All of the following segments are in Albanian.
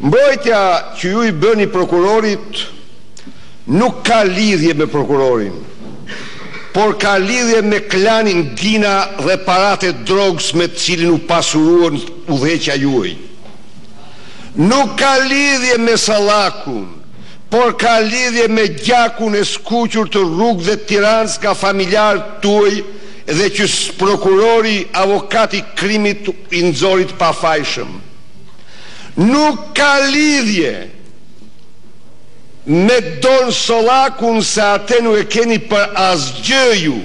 Mbrojtja që ju i bëni prokurorit nuk ka lidhje me prokurorin, por ka lidhje me klanin Dina dhe parate drogës me të cilin u pasuruan udhëheqja juaj. Nuk ka lidhje me Sallakun, por ka lidhje me gjakun e skuqur të Rrugë dhe Tiranës nga familjarët tuaj dhe që prokurori avokati krimit i nxorit pafajshëm. Nuk ka lidhje me Don Sallakun se atë nuk e keni për asgjë ju.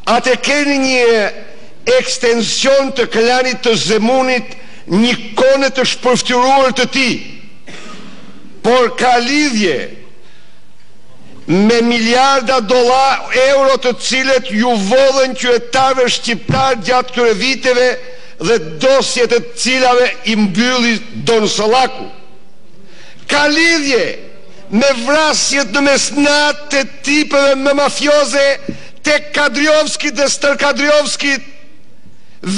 Atë keni një ekstension të klanit të Zemunit, një kone të shpërftyruar të ti, por ka lidhje me miliarda euro të cilet ju vodhen qytetarëve shqiptar gjatë këtyre viteve dhe dosjet të cilave i mbylli Don Sallaku. Ka lidhje me vrasjet në mesnat të tipeve me mafioze të Kadriovski dhe Stërkadriovski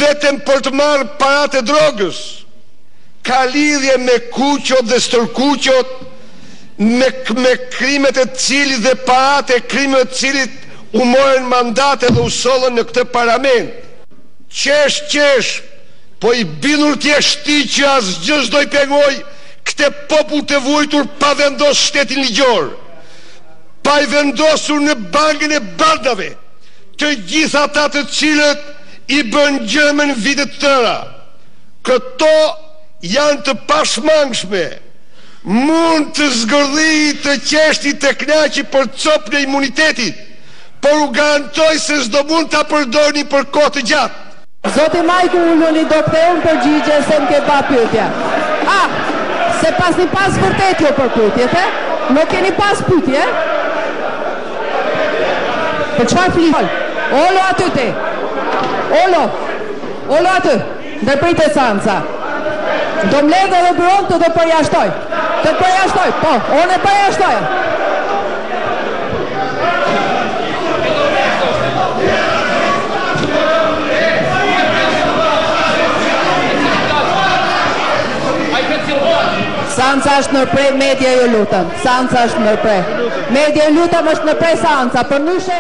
vetëm për të marrë parat e drogës. Ka lidhje me Kuqot dhe Stërkuqot, me krimet e cilit dhe parat e krimet e cilit u morën mandate dhe u sollën në këtë parlament. Qesh, po i bindur t'jeshti që asgjë s'do i pengoj këtë popull të vujtur pa vendos shtetin ligjor, pa i vendosur në bankën e bardave të gjitha ata të cilët i bën gjëmën vitet tëra. Këto janë të pashmangshme. Mund të zgërdhi të qeshti të knaqi për copën e imunitetit, por u garantoj se s'do mund të përdorni për kohë të gjatë. Zoti Majku ulluni do këtë unë përgjigje se më ke ba pyetja. Se pas një pas vërtet jo për pyetjet, nuk keni pas pyetje? Për qëfar flisë? Olo aty te. Olo aty. Ndërprite Sanca. Do mledhe dhe bëron të përjashtoj. Po, unë e përjashtoj. Sanca është nërprej, media ju lutëm. Sanca është nërprej. Media ju lutëm është nërprej Sanca, për nyshe